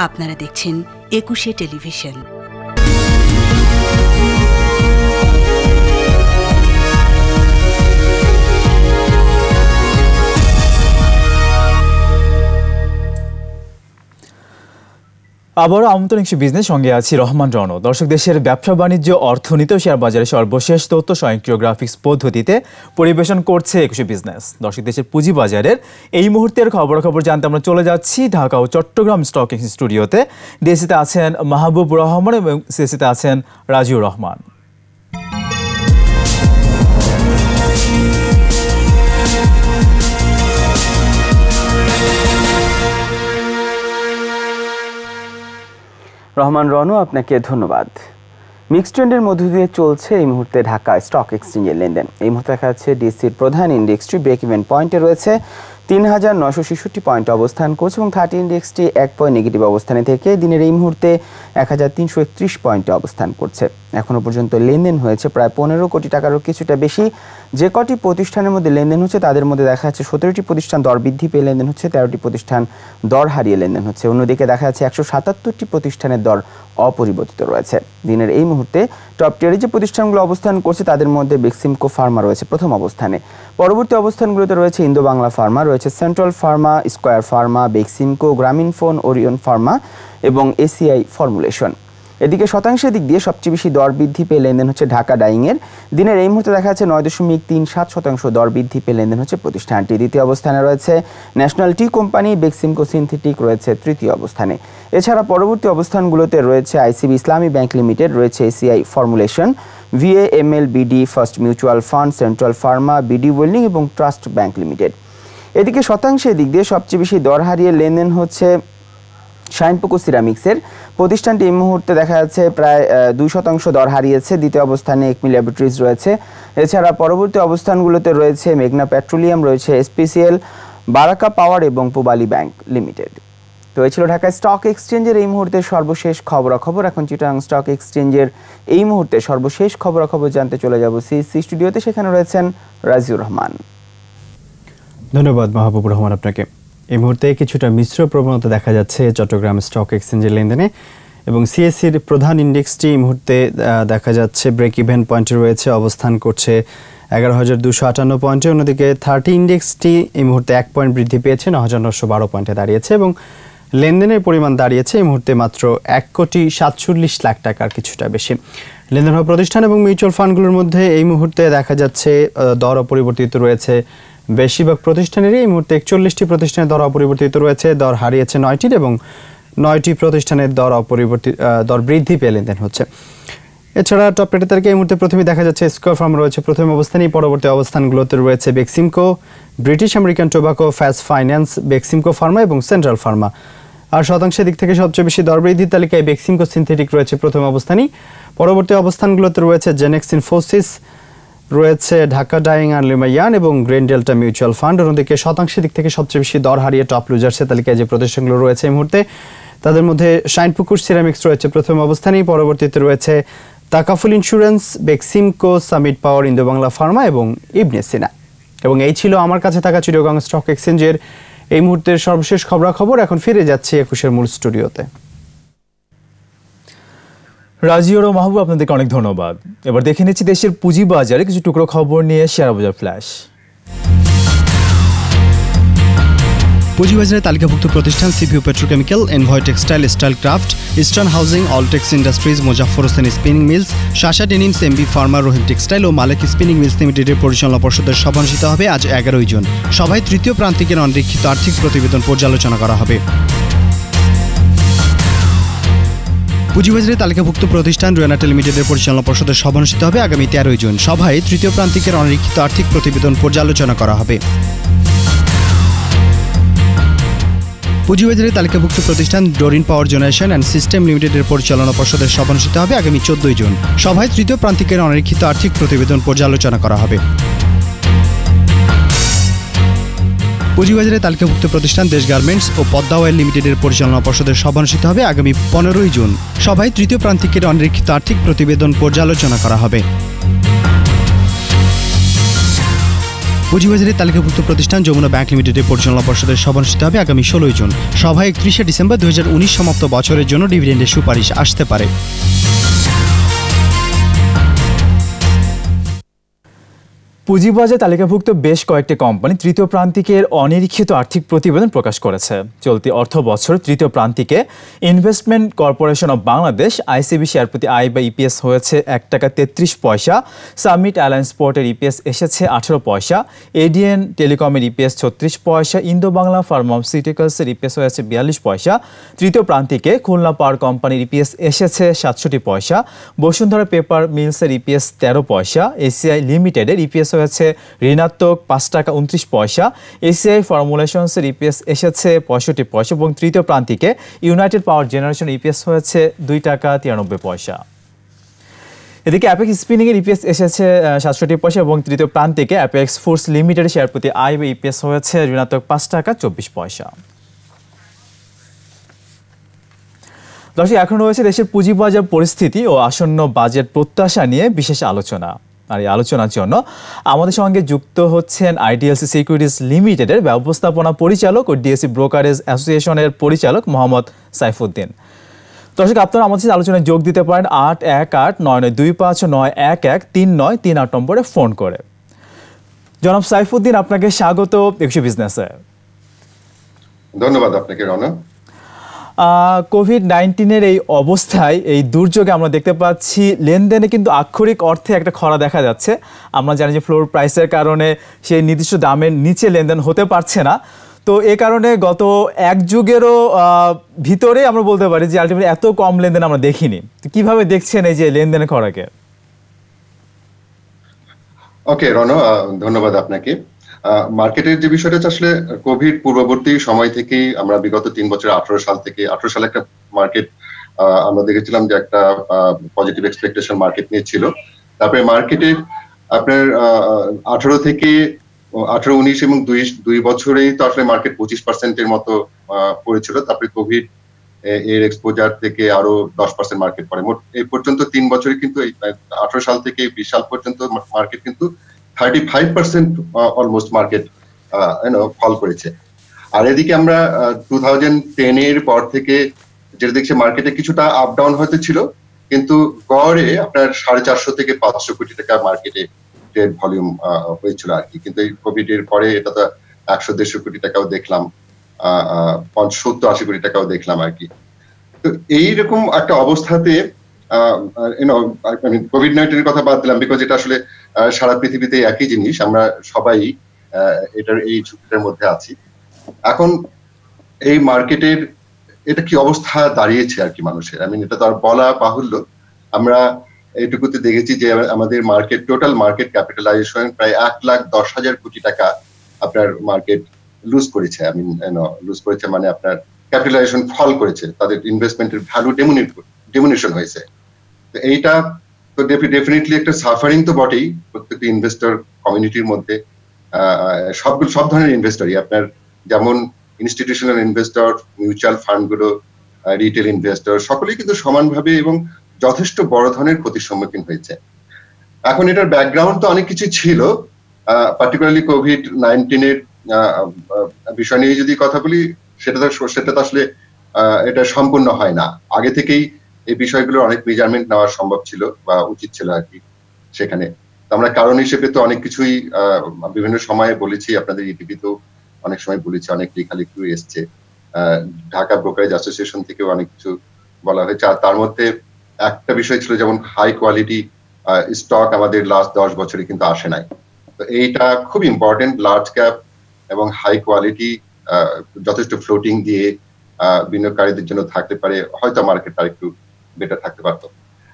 আপনারা দেখছেন ২১শে টেলিভিশন। আবার আমন্ত্রণ বিজনেস সঙ্গে আছি রহমান রণ। দর্শক, দেশের ব্যবসা বাণিজ্য, অর্থনীতি ও শেয়ার বাজারের সর্বশেষ তথ্য স্বয়ংক্রিয় গ্রাফিক্স পদ্ধতিতে পরিবেশন করছে ২১শে বিজনেস। দর্শক, দেশের পুঁজি বাজারের এই মুহূর্তের খবরাখবর জানতে আমরা চলে যাচ্ছি ঢাকা ও চট্টগ্রাম স্টক এক্সচেঞ্জ স্টুডিওতে। ডিএসিতে আছেন মাহবুব রহমান এবং সিএসিতে আছেন রাজিউর রহমান। রহমান রনু, আপনাকে ধন্যবাদ। মিক্সড ট্রেন্ডের মধ্য দিয়ে চলছে এই মুহূর্তে ঢাকা স্টক এক্সচেঞ্জের লেনদেন। এই মুহূর্তে দেখা যাচ্ছে ডিএসসির প্রধান ইন্ডেক্সটি ব্রেক ইভেন পয়েন্টে রয়েছে, ৩৯৬৬ পয়েন্ট অবস্থান করছে এবং 30 ইন্ডেক্সটি 1 পয়েন্ট নেগেটিভ অবস্থানে থেকে দিনের এই মুহূর্তে ১৩৩১ পয়েন্টে অবস্থান করছে। এখনও পর্যন্ত লেনদেন হয়েছে প্রায় ১৫ কোটি টাকারও কিছুটা বেশি। যে কটি প্রতিষ্ঠানের মধ্যে লেনদেন হচ্ছে তাদের মধ্যে দেখা যাচ্ছে ১৭টি প্রতিষ্ঠান দর বৃদ্ধি পেয়ে লেনদেন হচ্ছে, 13টি প্রতিষ্ঠান দর হারিয়ে লেনদেন হচ্ছে। অন্যদিকে দেখা যাচ্ছে ১৭৭টি প্রতিষ্ঠানের দর অপরিবর্তিত রয়েছে। দিনের এই মুহূর্তে টপ টিয়ারে যে প্রতিষ্ঠানগুলো অবস্থান করছে তাদের মধ্যে বেক্সিমকো ফার্মা রয়েছে প্রথম অবস্থানে। পরবর্তী অবস্থানগুলোতে রয়েছে ইন্দো বাংলা ফার্মা, রয়েছে central Pharma, square Pharma, Beximco, গ্রামীণ ফোন, ওরিয়ন ফার্মা এবং এসিআই ফর্মুলেশন। এদিকে শতাংশের দিক দিয়ে সবচেয়ে বেশি দর বৃদ্ধি পেয়ে লেনদেন হচ্ছে ঢাকা ডাইংয়ের। দিনের এই মুহূর্তে দেখা যাচ্ছে ৯.37% দর বৃদ্ধি পেয়ে লেনদেন হচ্ছে প্রতিষ্ঠানটি। দ্বিতীয় অবস্থানে রয়েছে national tea company, Beximco synthetic রয়েছে তৃতীয় অবস্থানে। এছাড়া পরবর্তী অবস্থানগুলোতে রয়েছে আইসিবি ইসলামী ব্যাংক লিমিটেড, রয়েছে ACI formulation, VAML, BD first mutual fund, central pharma, BD welding এবং ট্রাস্ট ব্যাংক লিমিটেড। এদিকে শতাংশের দিক দিয়ে সবচেয়ে বেশি দর হারিয়ে লেনদেন হচ্ছে শাইনপুকুর সিরামিক্সের। প্রতিষ্ঠানটি এই মুহূর্তে দেখা যাচ্ছে প্রায় 2% দর হারিয়েছে। দ্বিতীয় অবস্থানে একমি ল্যাবরেটরিজ রয়েছে। এছাড়া পরবর্তী অবস্থানগুলোতে রয়েছে মেঘনা পেট্রোলিয়াম, রয়েছে এসপিসিএল, বারাকা পাওয়ার এবং পুবালি ব্যাংক লিমিটেড। তো এই ছিল ঢাকা স্টক এক্সচেঞ্জের এই মুহূর্তের সর্বশেষ খবরাখবর। এখন চিটাগাং স্টক এক্সচেঞ্জের এই মুহূর্তে সর্বশেষ খবরাখবর জানতে চলে যাব সিএসসি স্টুডিওতে। সেখানে রয়েছেন রাজিউর রহমান। ধন্যবাদ মাহবুব রহমান আপনাকে। এই মুহূর্তে কিছুটা মিশ্র প্রবণতা দেখা যাচ্ছে চট্টগ্রাম স্টক এক্সচেঞ্জের লেনদেনে এবং সিএসসির প্রধান ইন্ডেক্সটি এই মুহূর্তে দেখা যাচ্ছে ব্রেক ইভেন পয়েন্টে রয়েছে, অবস্থান করছে ১১,২৫৮ পয়েন্টে। অন্যদিকে 30 ইন্ডেক্সটি এই মুহূর্তে 1 পয়েন্ট বৃদ্ধি পেয়েছে, ৯,৯১২ পয়েন্টে দাঁড়িয়েছে এবং লেনদেনের পরিমাণ দাঁড়িয়েছে এই মুহূর্তে মাত্র ১,৪৭,০০,০০০ টাকার কিছুটা বেশি। লেনদেন হওয়া প্রতিষ্ঠান এবং মিউচুয়াল ফান্ডগুলোর মধ্যে এই মুহূর্তে দেখা যাচ্ছে দর অপরিবর্তিত রয়েছে বেশিরভাগ প্রতিষ্ঠানেরই। এই মুহূর্তে ৪১টি প্রতিষ্ঠানের দর অপরিবর্তিত রয়েছে, দর হারিয়েছে ৯টির এবং 9টি প্রতিষ্ঠানের দর বৃদ্ধি পেয়ে লেনদেন হচ্ছে। এছাড়া টপ রেটের তালিকায় এই মুহূর্তে প্রথমে দেখা যাচ্ছে স্কয়ার ফার্মা রয়েছে প্রথম অবস্থানেই। পরবর্তী অবস্থানগুলোতে রয়েছে Beximco, British American tobacco, fast finance, Beximco Pharma এবং সেন্ট্রাল ফার্মা। আর শতাংশের দিক থেকে সবচেয়ে বেশি দর বৃদ্ধির তালিকায় বেক্সিমকো সিনথেটিক রয়েছে প্রথম অবস্থানেই। পরবর্তী অবস্থানগুলোতে রয়েছে জেনেক্স ইনফোসিস, রয়েছে ঢাকা ডাইং আর লিমায়ান এবং গ্রেন ডেল্টা মিউচুয়াল ফান্ড। অন্যদিকে শতাংশের দিক থেকে সবচেয়ে বেশি দর হারিয়ে টপ লুজার্সের তালিকায় যে প্রতিষ্ঠানগুলো রয়েছে এই মুহূর্তে তাদের মধ্যে শাইনপুকুর সিরামিক্স রয়েছে প্রথম অবস্থানেই। পরবর্তীতে রয়েছে তাকাফুল ইন্স্যুরেন্স, বেক্সিমকো, সামিট পাওয়ার, ইন্দো বাংলা ফার্মা এবং ইবনে সিনা। এবং এই ছিল আমার কাছে থাকা চিটাগাং স্টক এক্সচেঞ্জের এই মুহূর্তের সর্বশেষ খবরাখবর। এখন ফিরে যাচ্ছি ২১এর মূল স্টুডিওতে। রাজিউর ও মাহবুব, আপনাদেরকে অনেক ধন্যবাদ। এবার দেখে নিচ্ছি দেশের পুঁজি বাজারে কিছু টুকরো খবর নিয়ে শেয়ার বাজার ফ্ল্যাশ। পুঁজিবাজারে তালিকাভুক্ত প্রতিষ্ঠান CPU petrochemical, envoy textile, style craft, eastern housing, Alltex industries, Mozaffar Hossain spinning mills, Shasha denims, MB pharma, Rahim textile ও মালিক স্পিনিং মিলস লিমিটেডের পরিচালনা পর্ষদের সভা অনুষ্ঠিত হবে আজ ১১ জুন। সভায় তৃতীয় প্রান্তিকের অনিরীক্ষিত আর্থিক প্রতিবেদন পর্যালোচনা করা হবে। পুঁজিবাজারে তালিকাভুক্ত প্রতিষ্ঠান রোয়ানাটা লিমিটেডের পরিচালনা পর্ষদের সভা অনুষ্ঠিত হবে আগামী ১৩ জুন। সভায় তৃতীয় প্রান্তিকের অনিরীক্ষিত আর্থিক প্রতিবেদন পর্যালোচনা করা হবে। পুঁজিবাজারে তালিকাভুক্ত প্রতিষ্ঠান Doreen power generation and system লিমিটেডের পরিচালনা পর্ষদের সভা অনুষ্ঠিত হবে আগামী ১৪ জুন। সভায় তৃতীয় প্রান্তিকের অনিরীক্ষিত আর্থিক প্রতিবেদন পর্যালোচনা করা হবে। পুঁজিবাজারে তালিকাভুক্ত প্রতিষ্ঠান দেশ গার্মেন্টস ও পদ্মা অয়েল লিমিটেডের পরিচালনা পর্ষদের সভা অনুষ্ঠিত হবে আগামী ১৫ জুন। সভায় তৃতীয় প্রান্তিকের অনিরীক্ষিত আর্থিক প্রতিবেদন পর্যালোচনা করা হবে। পুঁজিবাজারে তালিকাভুক্ত প্রতিষ্ঠান যমুনা ব্যাংক লিমিটেডের পরিচালনা পর্ষদের সভা অনুষ্ঠিত হবে আগামী 16 জুন। সভায় 31শে ডিসেম্বর 2019 সমাপ্ত বছরের জন্য ডিভিডেন্ডের সুপারিশ আসতে পারে। পুঁজিবাজারে তালিকাভুক্ত বেশ কয়েকটি কোম্পানি তৃতীয় প্রান্তিকের অনিরীক্ষিত আর্থিক প্রতিবেদন প্রকাশ করেছে। চলতি অর্থ বছর তৃতীয় প্রান্তিকে investment corporation of Bangladesh ICB share প্রতি আই বা ইপিএস হয়েছে 1 টাকা 33 পয়সা, সামিট অ্যালায়েন্স পোর্টের ইপিএস এসেছে 18 পয়সা, এডিএন টেলিকমের ইপিএস 36 পয়সা, ইন্দো বাংলা ফার্মাসিউটিক্যালসের ইপিএস হয়েছে 42 পয়সা। তৃতীয় প্রান্তিকে খুলনা পাওয়ার কোম্পানির ইপিএস এসেছে 67 পয়সা, বসুন্ধরা পেপার মিলসের ইপিএস 13 পয়সা, এসিআই লিমিটেডের ইপিএস হয়েছে ঋণাত্মক 5 টাকা 29 পয়সা, এসিআই ফর্মুলেশনসের ইপিএস এসেছে 65 পয়সা এবং তৃতীয় প্রান্তিকে ইউনাইটেড পাওয়ার জেনারেশন ইপিএস হয়েছে 2 টাকা 93 পয়সা। এদিকে অ্যাপেক্স স্পিনিং এর ইপিএস এসেছে 67 পয়সা এবং তৃতীয় প্রান্তিকে অ্যাপেক্স ফুডস লিমিটেড শেয়ার প্রতি আই বা ইপিএস হয়েছে ঋণাত্মক 5 টাকা 24 পয়সা। দর্শক, এখন রয়েছে দেশের পুঁজিবাজার পরিস্থিতি ও আসন্ন বাজেট প্রত্যাশা নিয়ে বিশেষ আলোচনা। আর এই আলোচনার জন্য আমাদের সঙ্গে যুক্ত হচ্ছেন আইডিএলসি সিকিউরিটিজ লিমিটেডের ব্যবস্থাপনা পরিচালক ও ডিএসসি ব্রোকারেজ অ্যাসোসিয়েশনের পরিচালক মোহাম্মদ সাইফুদ্দিন। দর্শক, আপনারা আমাদের সাথে আলোচনায় যোগ দিতে পারেন 81899259113938 নম্বরে ফোন করে। জনাব সাইফুদ্দিন, আপনাকে স্বাগত একুশে বিজনেসে। ধন্যবাদ আপনাকে রনা। কোভিড-19 এই অবস্থায়, এই দুর্যোগে আমরা দেখতে পাচ্ছি লেনদেনে কিন্তু আক্ষরিক অর্থে একটা খরা দেখা যাচ্ছে। আমরা জানি যে ফ্লোর প্রাইসের কারণে সেই নির্দিষ্ট দামের নিচে লেনদেন হতে পারছে না। তো এ কারণে গত এক যুগেরও ভিতরে আমরা বলতে পারি যে আলটিমেটলি এত কম লেনদেন আমরা দেখিনি। তো কিভাবে দেখছেন এই যে লেনদেনের খরাকে? ওকে রনো, ধন্যবাদ আপনাকে। মার্কেটের যে বিষয়টা আসলে কোভিড পূর্ববর্তী সময় থেকেই আমরা বিগত 3 বছর 18 সালে একটা মার্কেট আমরা দেখেছিলাম যে একটা পজিটিভ এক্সপেকটেশন মার্কেট নিয়ে ছিল। তারপরে মার্কেটের আপনার 18 থেকে 19 এবং 2 বছরেই তো আসলে মার্কেট 25% মতো পড়েছিল। তারপরে কোভিড এর এক্সপোজার থেকে আরো 10% মার্কেট পড়ে। মোট এই পর্যন্ত 3 বছরে কিন্তু 18 সাল থেকে 20 সাল পর্যন্ত মার্কেট কিন্তু 35% অলমোস্ট মার্কেট ফল করেছে। আর এদিকে আমরা 2010 এর পর থেকে যেটা দেখছি মার্কেটে কিছুটা আপ ডাউন হয়তো ছিল, কিন্তু গড়ে আপনার 450 থেকে 500 কোটি টাকা মার্কেটে ট্রেড ভলিউম হয়েছিল আর কি। কিন্তু এই কোভিড এর পরে এটা তো 100-150 কোটি টাকাও দেখলাম, 70-80 কোটি টাকাও দেখলাম আর কি। তো এইরকম একটা অবস্থাতে কোভিড-19 এর কথা বাদ দিলাম, বিকজ এটা আসলে সারা পৃথিবীতে একই জিনিস, আমরা সবাই এটার এই ঝুঁকিটার মধ্যে আছি। এখন এই মার্কেটের এটা কি অবস্থা দাঁড়িয়েছে আর কি মানুষের, এটা তো আর বলা বাহুল্য। আমরা এইটুকুতে দেখেছি যে আমাদের মার্কেট টোটাল মার্কেট ক্যাপিটালাইজেশন প্রায় 1,10,000 কোটি টাকা আপনার মার্কেট লুজ করেছে। লুজ করেছে মানে আপনার ক্যাপিটালাইজেশন ফল করেছে, তাদের ইনভেস্টমেন্টের ভ্যালু ডিমিনিশন হয়েছে। তো এইটা তো ডেফিনেটলি একটা সাফারিং তো বটেই প্রত্যেকটি ইনভেস্টর কমিউনিটির মধ্যে। সব ধরনের ইনভেস্টরই, আপনার যেমন ইনস্টিটিউশনাল ইনভেস্টর, মিউচুয়াল ফান্ড গুলো, রিটেল ইনভেস্টর, সকলেই কিন্তু সমানভাবে এবং যথেষ্ট বড় ধরনের ক্ষতির সম্মুখীন হয়েছে। এখন এটার ব্যাকগ্রাউন্ড তো অনেক কিছু ছিল, পার্টিকুলারলি কোভিড-19 এর বিষয় নিয়ে যদি কথা বলি, সেটা তো আসলে এটা সম্পূর্ণ হয় না। আগে থেকেই এই বিষয়গুলোর অনেক মেজারমেন্ট নেওয়া সম্ভব ছিল বা উচিত ছিল আর কি। সেখানে আমরা কারণ হিসেবে তো অনেক কিছুই বিভিন্ন সময়ে বলেছি, আপনাদের ইটিভিতেও অনেক সময় বলেছি, অনেক লেখালেখিও এসছে, ঢাকা ব্রোকারেজ অ্যাসোসিয়েশন থেকেও অনেক কিছু বলা হয়েছে। আর তার মধ্যে একটা বিষয় ছিল যেমন হাই কোয়ালিটি স্টক আমাদের লাস্ট 10 বছরে কিন্তু আসে নাই। তো এইটা খুব ইম্পর্টেন্ট, লার্জ ক্যাপ এবং হাই কোয়ালিটি যথেষ্ট ফ্লোটিং দিয়ে বিনিয়োগকারীদের জন্য থাকতে পারে, হয়তো মার্কেট আর একটু বেটার থাকতে পারতো।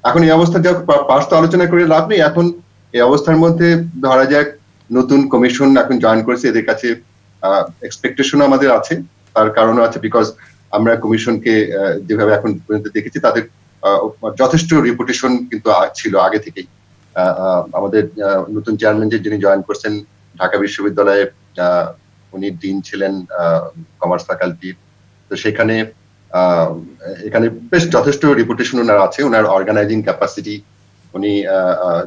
এখন এই অবস্থা পাঁচ তো আলোচনা করে লাভ নেই। এখন এই অবস্থার মধ্যে ধরা যাক নতুন কমিশন এখন জয়েন করেছে, এদের কাছে এক্সপেকটেশন আমাদের আছে, তার কারণও আছে বিকজ আমরা কমিশনকে যেভাবে এখন পর্যন্ত দেখেছি তাদের যথেষ্ট রেপুটেশন কিন্তু ছিল আগে থেকেই। আমাদের নতুন চেয়ারম্যান যিনি জয়েন করছেন ঢাকা বিশ্ববিদ্যালয়ে, উনি ডিন ছিলেন কমার্স ফ্যাকাল্টির। তো সেখানে এখানে বেশ যথেষ্ট রেপুটেশন ওনার আছে, ওনার অর্গানাইজিং ক্যাপাসিটি, উনি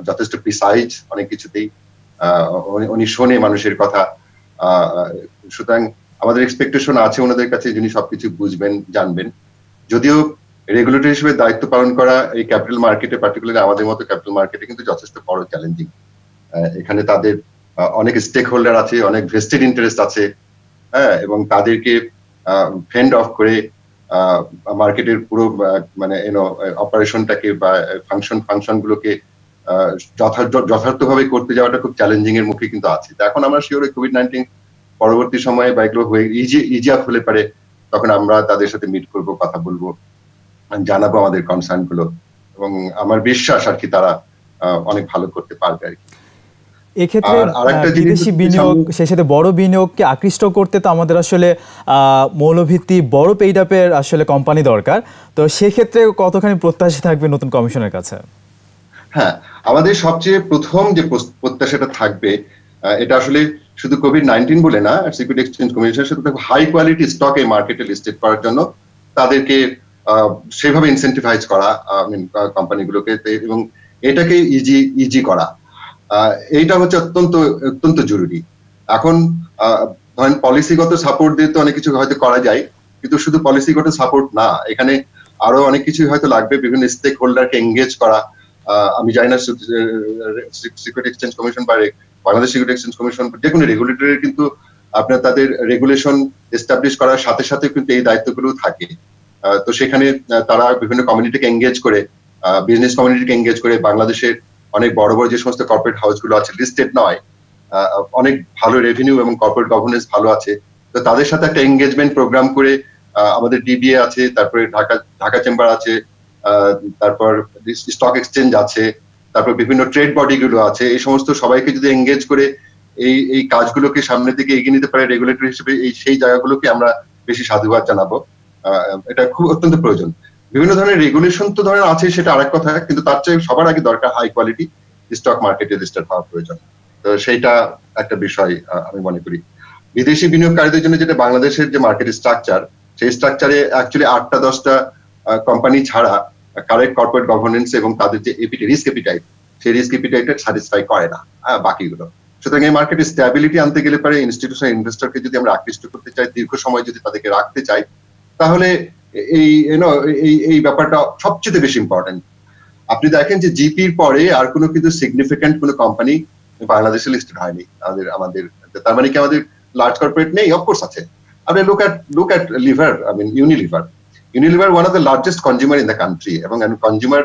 যথেষ্ট প্রিসাইজ অনেক কিছুতেই। উনি শোনে মানুষের কথা। সুতরাং আমাদের এক্সপেকটেশন আছে ওনাদের কাছে যিনি সবকিছু বুঝবেন, জানবেন। যদিও রেগুলেটর হিসেবে দায়িত্ব পালন করা এই ক্যাপিটাল মার্কেটে, পার্টিকুলারলি আমাদের মতো ক্যাপিটাল মার্কেটে কিন্তু যথেষ্ট বড় চ্যালেঞ্জিং। এখানে তাদের অনেক স্টেক হোল্ডার আছে, অনেক ভেস্টেড ইন্টারেস্ট আছে, হ্যাঁ, এবং তাদেরকে ফেন্ড অফ করে মার্কেটের পুরো মানে অপারেশনটাকে বা ফাংশন গুলোকে যথার্থভাবে করতে যাওয়াটা খুব চ্যালেঞ্জিং এর মুখে কিন্তু আছে। এখন আমরা শিওর কোভিড-19 পরবর্তী সময়ে বা এগুলো হয়ে ইজি আপ হলে পারে, তখন আমরা তাদের সাথে মিট করব, কথা বলবো, জানাবো আমাদের কনসার্ন গুলো, এবং আমার বিশ্বাস আর কি তারা অনেক ভালো করতে পারবে আর কি। এক্ষেত্রে বিদেশি বিনিয়োগ, সেই সাথে বড় বিনিয়োগকে আকৃষ্ট করতে তো আমাদের আসলে মৌলভিত্তি বড় পেইড আপের আসলে কোম্পানি দরকার। তো সেক্ষেত্রে কতখানি প্রত্যাশা থাকবে নতুন কমিশনের কাছে? হ্যাঁ, আমাদের সবচেয়ে প্রথম যে প্রত্যাশাটা থাকবে, এটা আসলে শুধু কোভিড-19 বলে না, সিকিউরিটি এক্সচেঞ্জ কমিশনের সাথে হাই কোয়ালিটি স্টক এই মার্কেটে লিস্টেড করার জন্য তাদেরকে সেভাবে ইনসেন্টিভাইজ করা কোম্পানিগুলোকে, এবং এটাকে ইজি করা, এইটা হচ্ছে অত্যন্ত জরুরি। এখন ধরেন পলিসিগত সাপোর্ট দিয়ে তো অনেক কিছু হয়তো করা যায়, কিন্তু শুধু পলিসিগত সাপোর্ট না, এখানে আরো অনেক কিছু হয়তো লাগবে। বিভিন্ন স্টেক হোল্ডারকে এঙ্গেজ করা। আমি জানি না সিকিউরিটি এক্সচেঞ্জ কমিশন বা বাংলাদেশ সিকিউরিটি এক্সচেঞ্জ কমিশন, যে কোনো রেগুলেটরের কিন্তু আপনার তাদের রেগুলেশন এস্টাবলিশ করার সাথে সাথে কিন্তু এই দায়িত্বগুলো থাকে। তো সেখানে তারা বিভিন্ন কমিউনিটিকে এঙ্গেজ করে, বিজনেস কমিউনিটিকে এঙ্গেজ করে, বাংলাদেশের অনেক বড় বড় যে সমস্ত কর্পোরেট হাউস গুলো আছে, লিস্টেড নয়, অনেক ভালো রেভিনিউ এবং কর্পোরেট গভর্নেন্স ভালো আছে, তো তাদের সাথে একটা এঙ্গেজমেন্ট প্রোগ্রাম করে, আমাদের ডিবিএ আছে, তারপরে ঢাকা চেম্বার আছে, তারপর স্টক এক্সচেঞ্জ আছে, তারপর বিভিন্ন ট্রেড বডি গুলো আছে, এই সমস্ত সবাইকে যদি এঙ্গেজ করে এই কাজগুলোকে সামনের দিকে এগিয়ে নিতে পারে রেগুলেটর হিসেবে, সেই জায়গাগুলোকে আমরা বেশি সাধুবাদ জানাবো। এটা খুব অত্যন্ত প্রয়োজন। বিভিন্ন ধরনের রেগুলেশন তো ধরেন আছে, সেটা আরেক কথা, কিন্তু তার চেয়ে সবার আগে দরকার হাই কোয়ালিটি স্টক মার্কেটে লিস্টেড হওয়া প্রয়োজন। তো সেইটা একটা বিষয় আমি মনে করি। বিদেশি বিনিয়োগকারীদের জন্য যেটা বাংলাদেশের যে মার্কেট স্ট্রাকচার, সেই স্ট্রাকচারে অ্যাকচুয়ালি 8-10টা কোম্পানি ছাড়া কারেক্ট কর্পোরেট গভর্নেন্স এবং তাদের যে রিস্ক এপিটাইট, সেই রিস্ক এপিটাইটটা স্যাটিসফাই করে না বাকিগুলো। সুতরাং এই মার্কেটে স্ট্যাবিলিটি আনতে গেলে পারে ইনস্টিটিউশনাল ইনভেস্টরকে যদি আমরা আকৃষ্ট করতে চাই, দীর্ঘ সময় যদি তাদেরকে রাখতে চাই, তাহলে এই ব্যাপারটা সবচেয়ে বেশি ইম্পর্টেন্ট। আপনি দেখেন যে জিপির পরে আর কোনো কিন্তু সিগনিফিক্যান্ট কোনো কোম্পানি বাংলাদেশে লিস্টেড হয়নি আমাদের। তার মানে কি আমাদের লার্জ কর্পোরেট নেই? অফকোর্স আছে। আপনি look at liver, Unilever one of the largest consumer in the country, এবং কনজিউমার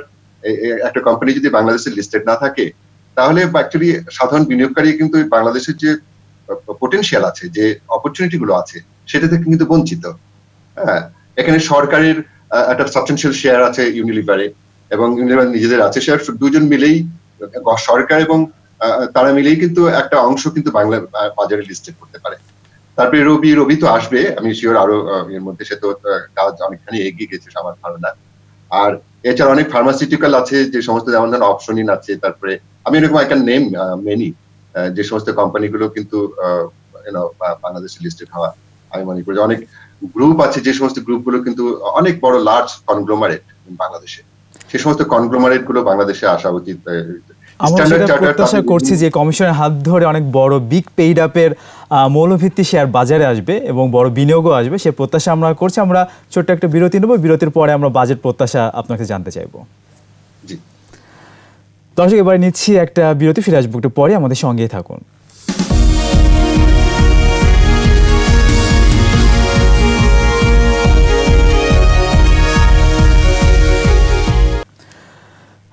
একটা কোম্পানি যদি বাংলাদেশে লিস্টেড না থাকে, তাহলে অ্যাকচুয়ালি সাধারণ বিনিয়োগকারী কিন্তু বাংলাদেশের যে পোটেনশিয়াল আছে, যে অপরচুনিটি গুলো আছে, সেটা থেকে কিন্তু বঞ্চিত। হ্যাঁ, এখানে সরকারের একটা সাবস্টেনশিয়াল শেয়ার আছে ইউনিলিভারে, এবং ইউনিলিভার নিজেদের আছে শেয়ার, দুজন মিলেই, সরকার এবং তারা মিলেই কিন্তু একটা অংশ কিন্তু বাংলা বাজারে লিস্টেড করতে পারে। তারপরে রবি তো আসবে, আমি শিওর আরো এর মধ্যে, সে তো কাজ অনেকখানি এগিয়ে গেছে আমার ধারণা। আর এছাড়া অনেক ফার্মাসিউটিক্যাল আছে, যে সমস্ত যেমন ধরেন অপশনিন আছে, তারপরে আমি এরকম আই ক্যান নেম মেনি, যে সমস্ত কোম্পানিগুলো কিন্তু বাংলাদেশে লিস্টেড হওয়া, আমি মনে করি অনেক গ্রুপ আছে, যে সমস্ত গ্রুপগুলো কিন্তু অনেক বড় লার্জ কনগ্লোমারেট বাংলাদেশে, সে সমস্ত কনগ্লোমারেট গুলো বাংলাদেশে আসা উচিত। আমরা প্রত্যাশা করছি যে কমিশনের হাত ধরে অনেক বড় বিগ পেইড আপের মৌলভিত্তি শেয়ার বাজারে আসবে এবং বড় বিনিয়োগও আসবে, সে প্রত্যাশা আমরা করছি। আমরা ছোট্ট একটা বিরতি নেব, বিরতির পরে আমরা বাজেট প্রত্যাশা আপনাকে জানতে চাইবো। জি দর্শক, এবারে নিচ্ছি একটা বিরতি, ফিরে আসবো একটু পরে, আমাদের সঙ্গেই থাকুন।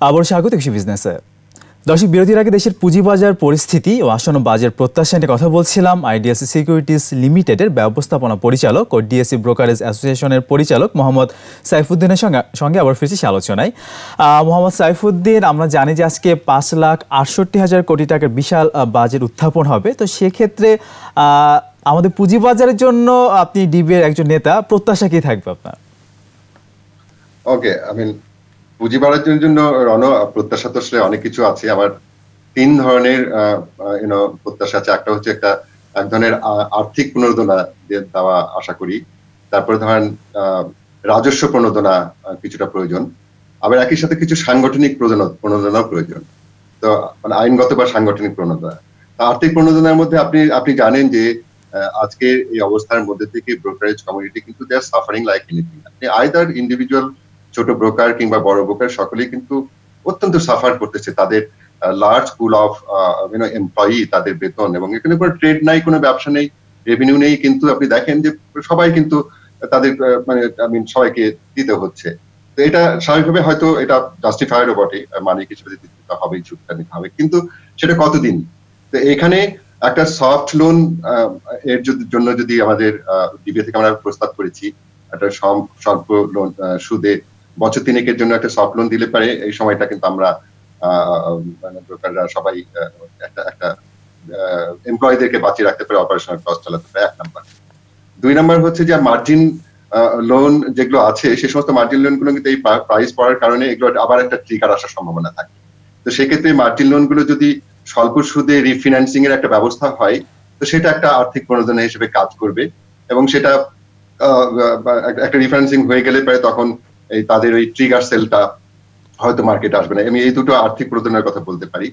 আবার স্বাগত কৃষি বিজনেসে। দর্শক, বিরতির আগে দেশের পুঁজিবাজার পরিস্থিতি ও আসন্ন বাজার প্রত্যাশা নিয়ে কথা বলছিলাম আইডিএসসি সিকিউরিটিজ লিমিটেডের ব্যবস্থাপনা পরিচালক ও ডিএসসি ব্রোকারেজ অ্যাসোসিয়েশনের পরিচালক মোহাম্মদ সাইফুদ্দিনের সঙ্গে আবার ফিরছি আলোচনায়। মোহাম্মদ সাইফুদ্দিন, আমরা জানি যে আজকে 5,68,000 কোটি টাকার বিশাল বাজেট উত্থাপন হবে। তো সেক্ষেত্রে আমাদের পুঁজিবাজারের জন্য আপনি ডিবির একজন নেতা, প্রত্যাশা কি থাকবে আপনার? ওকে, পুঁজিবাজারের জন্য প্রত্যাশা তো আসলে অনেক কিছু আছে। আমার 3 ধরনের প্রত্যাশা আছে। একটা হচ্ছে এক ধরনের আর্থিক প্রণোদনা দেওয়া আশা করি। তারপরে ধরেন রাজস্ব প্রণোদনা কিছুটা প্রয়োজন, আবার একই সাথে কিছু সাংগঠনিক প্রণোদনাও প্রয়োজন। তো আইনগত বা সাংগঠনিক প্রণোদনা। আর্থিক প্রণোদনার মধ্যে আপনি জানেন যে আজকে এই অবস্থার মধ্যে থেকে ব্রোকারেজ কমিউনিটি কিন্তু দে আর সাফারিং লাইক এনিথিং। আপনি আইদার ইন্ডিভিজুয়াল ছোট ব্রোকার কিংবা বড় ব্রোকার সকলেই কিন্তু অত্যন্ত সাফার করতেছে, তাদের লার্জ পুল অফ এমপ্লয়ি, তাদের বেতন, এবং এখানে কোনো ট্রেড নাই, কোনো ব্যবসা নেই, রেভিনিউ নেই, কিন্তু আপনি দেখেন যে সবাই কিন্তু তাদের সবাইকে দিতে হচ্ছে। তো এটা স্বাভাবিকভাবে হয়তো এটা জাস্টিফাইডও বটে, মানে কিছু দিতে হবেই, ঝুঁকিটা নিতে হবে, কিন্তু সেটা কতদিন? তো এখানে একটা সফট লোন এর জন্য যদি আমাদের ডিবিএ থেকে আমরা প্রস্তাব করেছি একটা স্বল্প লোন সুদে বছর 3 জন্য একটা সফট লোন দিলে পারে এই সময়টা কিন্তু আমরা ব্রোকাররা সবাই একটা এমপ্লয়ীদেরকে বাঁচিয়ে রাখতে পারে, অপারেশনাল কস্ট চালাতে পারে, 1 নাম্বার। 2 নাম্বার হচ্ছে যে মার্জিন লোন যেগুলো আছে সেই সমস্ত মার্জিন লোন গুলো কিন্তু এই প্রাইস পড়ার কারণে এগুলো আবার একটা ট্রিগার আসার সম্ভাবনা থাকে। তো সেক্ষেত্রে মার্জিন লোন গুলো যদি স্বল্প সুদে রিফিন্যান্সিং এর একটা ব্যবস্থা হয়, তো সেটা একটা আর্থিক প্রণোদনা হিসেবে কাজ করবে, এবং সেটা একটা রিফিন্যান্সিং হয়ে গেলে পরে তখন এই তাদের ওই ট্রিগার সেলটা হয়তো মার্কেটে আসবে না। আমি এই দুটো আর্থিক প্রণোদনার কথা বলতে পারি।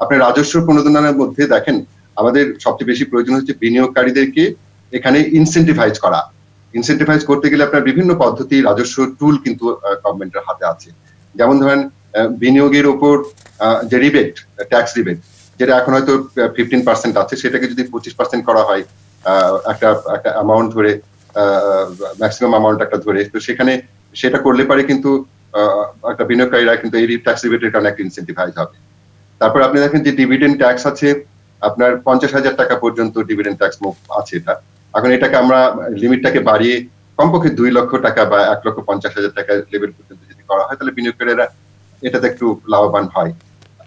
আপনার রাজস্ব প্রণোদনার মধ্যে দেখেন আমাদের সবচেয়ে বেশি প্রয়োজন হচ্ছে বিনিয়োগকারীদেরকে এখানে ইনসেন্টিভাইজ করা। ইনসেন্টিভাইজ করতে গেলে আপনার বিভিন্ন পদ্ধতি, রাজস্ব টুল কিন্তু গভর্নমেন্টের হাতে আছে। যেমন ধরেন বিনিয়োগের উপর যে রিবেট, ট্যাক্স রিবেট, যেটা এখন হয়তো 15% আছে, সেটাকে যদি 25% করা হয় একটা অ্যামাউন্ট ধরে, ম্যাক্সিমাম অ্যামাউন্ট একটা ধরে, তো সেখানে সেটা করলে পারে কিন্তু একটা বিনিয়োগকারীরা কিন্তু এই ট্যাক্স রিবেটের কারণে একটা ইনসেন্টিভাইজ হবে। তারপর আপনি দেখেন যে ডিভিডেন্ড ট্যাক্স আছে আপনার 50,000 টাকা পর্যন্ত ডিভিডেন্ড ট্যাক্স আছে এটা। এখন এটাকে আমরা লিমিটটাকে বাড়িয়ে কমপক্ষে 2 লক্ষ টাকা বা 1,50,000 টাকা লেভেল পর্যন্ত যদি করা হয়, তাহলে বিনিয়োগকারীরা এটাতে একটু লাভবান হয়।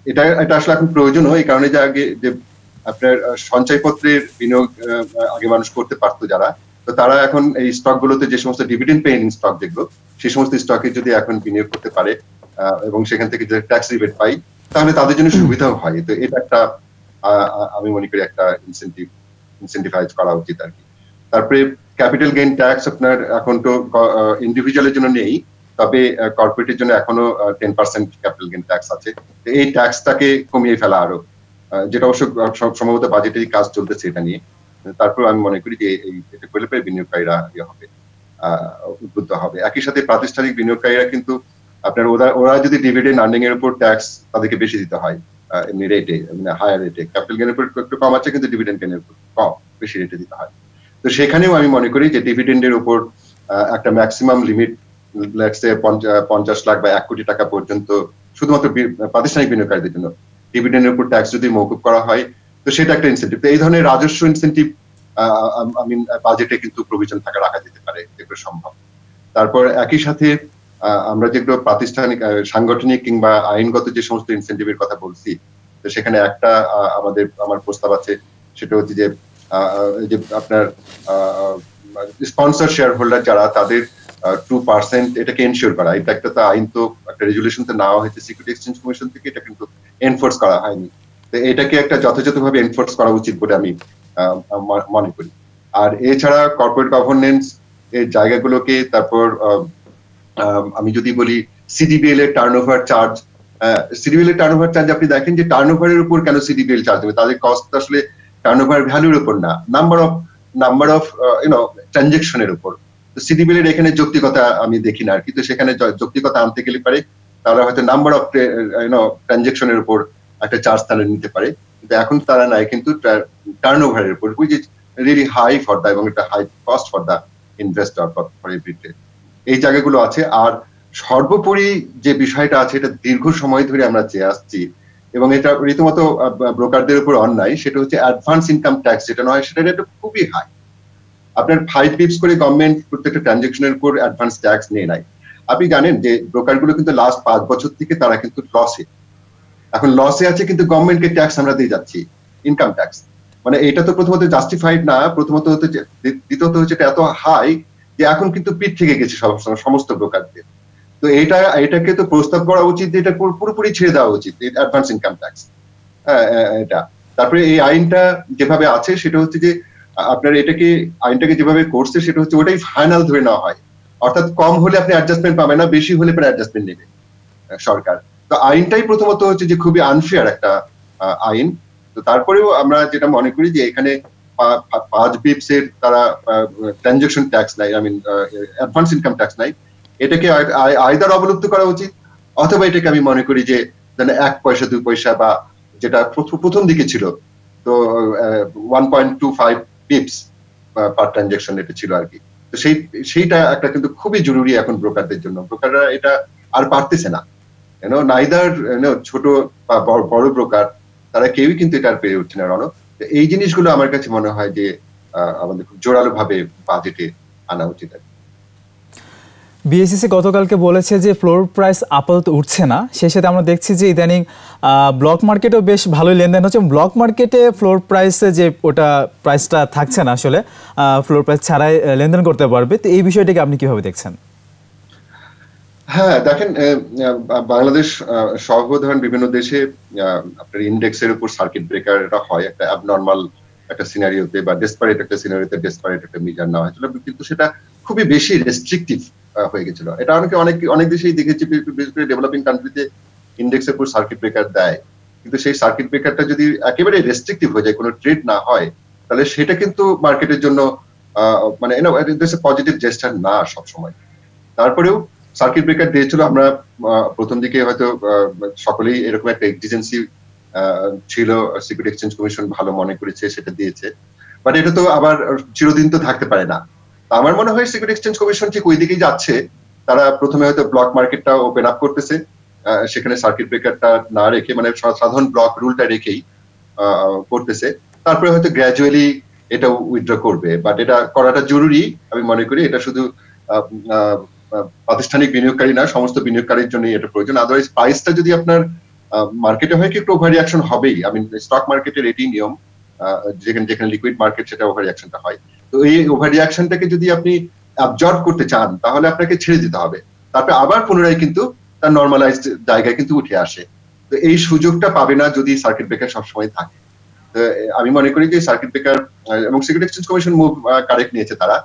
এটা আসলে এখন প্রয়োজন হয়, এই কারণে যে আগে যে আপনার সঞ্চয়পত্রের বিনিয়োগ আগে মানুষ করতে পারতো যারা, তো তারা এখন এই স্টক গুলোতে যে সমস্ত ডিভিডেন্ড পেইং স্টক যেগুলো, সেই সমস্ত স্টকে যদি এখন বিনিয়োগ করতে পারে এবং সেখান থেকে যে ট্যাক্স রিবেট পাই, তাহলে তাদের জন্য সুবিধাও হয়। তো এটা একটা আমি মনে করি একটা ইনসেন্টিভাইজ করা উচিত আর কি। তারপরে ক্যাপিটাল গেইন ট্যাক্স আপনার এখন তো ইন্ডিভিজুয়ালের জন্য নেই, তবে কর্পোরেটের জন্য এখনো 10% ক্যাপিটাল গেইন ট্যাক্স আছে। এই ট্যাক্সটাকে কমিয়ে ফেলা আরো, যেটা অবশ্য সম্ভবত বাজেটেরই কাজ চলতেছে এটা নিয়ে। তারপর আমি মনে করি যে এটা করলে পরে বিনিয়োগকারীরা হবে, উদ্বুদ্ধ হবে। একই সাথে প্রাতিষ্ঠানিক বিনিয়োগকারীরা কিন্তু আপনার ওরা যদি ডিভিডেন্ড আর্নিং এর উপর ট্যাক্স তাদেরকে বেশি দিতে হয় এমনি রেটে, মানে হায়ার রেটে, ক্যাপিটাল গেইনের উপর একটু কম আছে, কিন্তু ডিভিডেন্ড গেইনের উপর কম, বেশি রেটে দিতে হয়। তো সেখানেও আমি মনে করি যে ডিভিডেন্ডের উপর একটা maximum limit, let's say 50 lakh বা 1 কোটি টাকা পর্যন্ত শুধুমাত্র প্রাতিষ্ঠানিক বিনিয়োগকারীদের জন্য ডিভিডেন্ডের উপর ট্যাক্স যদি মওকুফ করা হয়, তো সেটা একটা ইনসেন্টিভ। তো এই ধরনের রাজস্ব ইনসেন্টিভ বাজেটে কিন্তু প্রভিশন রাখা যেতে পারে, যেগুলো সম্ভব। তারপর একই সাথে আমরা যেগুলো প্রাতিষ্ঠানিক, সাংগঠনিক কিংবা আইনগত যে সমস্ত ইনসেন্টিভের কথা বলছি, তো সেখানে একটা আমার প্রস্তাব আছে, সেটা হচ্ছে যে আপনার স্পন্সর শেয়ার হোল্ডার যারা, তাদের 2% এটাকে এনশিওর করা। এটা একটা আইন তো একটা রেজুলেশন তো নেওয়া হয়েছে সিকিউরিটি এক্সচেঞ্জ কমিশন থেকে, এটা কিন্তু এনফোর্স করা হয়নি। তো এটাকে একটা যথাযথভাবে এনফোর্স করা উচিত বলে আমি মনে করি। আর এছাড়া কর্পোরেট গভর্নেন্স এর জায়গাগুলোকে, তারপর আমি যদি বলি সিডিবিএল এর টার্নওভার চার্জ, সিডিবিএল এর টার্নওভার চার্জ আপনি দেখেন যে টার্নওভারের উপর কেন সিডিবিএল চার্জ দেবে? তাদের কস্ট আসলে টার্নওভার ভ্যালুর উপর না, নাম্বার অফ ট্রানজাকশনের উপর। তো সিডিবিএল এর এখানে যৌক্তিকতা আমি দেখি না আর কি। তো সেখানে যৌক্তিকতা আনতে গেলে পারে তারা হয়তো নাম্বার অফ ট্রানজাকশনের উপর একটা চার্জ তারা নিতে পারে, কিন্তু এখন তারা নাই, কিন্তু টার্নওভারের উপর, which is really high for the, এবং একটা high cost for the investor for every trade. এই জায়গাগুলো আছে। আর সর্বোপরি যে বিষয়টা আছে, এটা দীর্ঘ সময় ধরে আমরা চেয়ে আসছি, এবং এটা রীতিমতো ব্রোকারদের উপর অন্যায়, সেটা হচ্ছে অ্যাডভান্স ইনকাম ট্যাক্স যেটা নয়, সেটা রেট খুবই হাই। আপনার 5 পিপস করে গভর্নমেন্ট প্রত্যেকটা ট্রানজাকশনের উপর অ্যাডভান্স ট্যাক্স নিয়ে নেয়। আপনি জানেন যে ব্রোকারগুলো কিন্তু লাস্ট 5 বছর থেকে তারা কিন্তু লসে, এখন লসে আছে, কিন্তু গভর্নমেন্টকে ট্যাক্স আমরা দিয়ে যাচ্ছি, ইনকাম ট্যাক্স। মানে এটা তো প্রথমত জাস্টিফাইড না, প্রথমত হচ্ছে, দ্বিতীয়ত হচ্ছে এটা এত হাই যে এখন কিন্তু পিঠ থেকে গেছে সমস্ত ব্রোকারদের। তো এটাকে তো প্রস্তাব করা উচিত যে এটা পুরোপুরি ছেড়ে দেওয়া উচিত, অ্যাডভান্স ইনকাম ট্যাক্স। এটা তারপরে এই আইনটা যেভাবে আছে সেটা হচ্ছে যে আপনার আইনটাকে যেভাবে করছে সেটা হচ্ছে ওটাই ফাইনাল ধরে নেওয়া হয়, অর্থাৎ কম হলে আপনি অ্যাডজাস্টমেন্ট পাবেন না, বেশি হলে পরে অ্যাডজাস্টমেন্ট নেবে সরকার। তো আইনটাই প্রথমত হচ্ছে যে খুবই আনফেয়ার একটা আইন, তো তারপরেও আমরা যেটা মনে করি যে এখানে 5 বিপস এর তারা ট্রানজাকশন ট্যাক্স নাই, অ্যাডভান্স ইনকাম ট্যাক্স নাই, এটাকে আইদার অবলুপ্ত করা উচিত, অথবা এটাকে আমি মনে করি যে 1 পয়সা 2 পয়সা বা যেটা প্রথম দিকে ছিল, তো 1.25 বিপস পার ট্রানজাকশন এটা ছিল আর কি। তো সেইটা একটা কিন্তু খুবই জরুরি এখন ব্রোকারদের জন্য। ব্রোকাররা এটা আর পারতেছে না, নাইদার ছোট বা বড় ব্রোকার, তারা কেউই কিন্তু এটা আর পেরে উঠছে না। এই জিনিসগুলো আমার কাছে মনে হয় যে আমাদের খুব জোরালো ভাবে বাজেটে আনা উচিত। বিএসইসি গতকালকে বলেছে যে ফ্লোর প্রাইস আপাতত উঠছে না, সেই সাথে আমরা দেখছি যে ইদানিং ব্লক মার্কেটেও বেশ ভালোই লেনদেন হচ্ছে। ব্লক মার্কেটে ফ্লোর প্রাইসে যে ওটা প্রাইসটা থাকছে না, আসলে ফ্লোর প্রাইস ছাড়াই লেনদেন করতে পারবে, তো এই বিষয়টাকে আপনি কিভাবে দেখছেন? হ্যাঁ, দেখেন বাংলাদেশ সহ ধরেন বিভিন্ন দেশে আপনার ইন্ডেক্সের উপর সার্কিট ব্রেকার এটা হয় একটা অ্যাবনর্মাল একটা সিনারিওতে বা ডেসপারেট একটা সিনারিওতে ডেসপারেট একটা মেজার নেওয়া হয়েছিল, কিন্তু সেটা খুবই বেশি রেস্ট্রিকটিভ হয়ে গেছিল। এটা অনেক দেশেই দেখেছি, বিশেষ করে ডেভেলপিং কান্ট্রিতে ইন্ডেক্সের উপর সার্কিট ব্রেকার দেয়, কিন্তু সেই সার্কিট ব্রেকারটা যদি একেবারে রেস্ট্রিকটিভ হয়ে যায়, কোনো ট্রেড না হয়, তাহলে সেটা কিন্তু মার্কেটের জন্য মানে পজিটিভ জেস্টার না সবসময়। তারপরেও সার্কিট ব্রেকার দিয়েছিল, আমরা প্রথম দিকে হয়তো সকলেই এরকম একটা এক্সিজেন্সি ছিল, সিকিউরিটি এক্সচেঞ্জ কমিশন ভালো মনে করেছে সেটা দিয়েছে, বাট এটা তো আবার চিরদিন তো থাকতে পারে না। আমার মনে হয় সিকিউরিটি এক্সচেঞ্জ কমিশন ঠিক ওই দিকেই যাচ্ছে। তারা প্রথমে হয়তো ব্লক মার্কেটটা ওপেন আপ করতেছে, সেখানে সার্কিট ব্রেকারটা না রেখে, মানে সাধারণ ব্লক রুলটা রেখেই করতেছে, তারপরে হয়তো গ্র্যাজুয়ালি এটা উইথড্র করবে। বাট এটা করাটা জরুরি আমি মনে করি। এটা শুধু প্রাতিষ্ঠানিক বিনিয়োগকারী না, সমস্ত বিনিয়োগকারীর জন্য এটা প্রয়োজন। আদারওয়াইজ প্রাইসটা যদি আপনার মার্কেটে হয় কি একটু ওভার রিঅ্যাকশন হবেই। স্টক মার্কেটের এটি নিয়ম, যেখানে লিকুইড মার্কেট সেটা ওভার রিঅ্যাকশনটা হয়। তো এই ওভার রিঅ্যাকশনটাকে যদি আপনি অ্যাবজর্ব করতে চান, তাহলে আপনাকে ছেড়ে দিতে হবে, তারপরে আবার পুনরায় কিন্তু তার নর্মালাইজড জায়গায় কিন্তু উঠে আসে। তো এই সুযোগটা পাবে না যদি সার্কিট ব্রেকার সবসময় থাকে। তো আমি মনে করি যে সার্কিট ব্রেকার এবং security exchange commission move correct নিয়েছে। তারা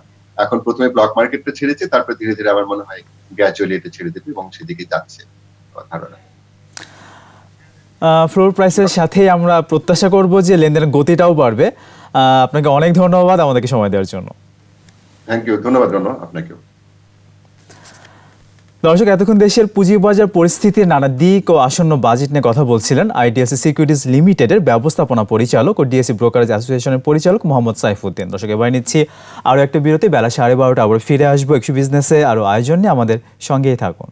এখন প্রথমে ব্লক মার্কেটটা ছেড়েছে, তারপরে ধীরে ধীরে আমার মনে হয় গ্র্যাজুয়ালি এটা ছেড়ে দেবে এবং সেদিকে যাচ্ছে ধারণা। ফ্লোর প্রাইসের সাথে আমরা প্রত্যাশা করব যে লেনদেনের গতিটাও বাড়বে। আপনাকে অনেক ধন্যবাদ আমাদেরকে সময় দেওয়ার জন্য। থ্যাংক ইউ, ধন্যবাদ রণ আপনাকেও। দর্শক, এতক্ষণ দেশের পুঁজিবাজার পরিস্থিতির নানা দিক ও আসন্ন বাজেট নিয়ে কথা বলছিলেন আইডিএসসি সিকিউরিটিজ লিমিটেডের ব্যবস্থাপনা পরিচালক ও ডিএসসি ব্রোকারেজ অ্যাসোসিয়েশনের পরিচালক মোহাম্মদ সাইফুদ্দিন। দর্শক, এবার নিচ্ছি আরও একটা বিরতি। বেলা 12:30 আবার ফিরে আসবো একশো বিজনেসে আরও আয়োজন নিয়ে, আমাদের সঙ্গেই থাকুন।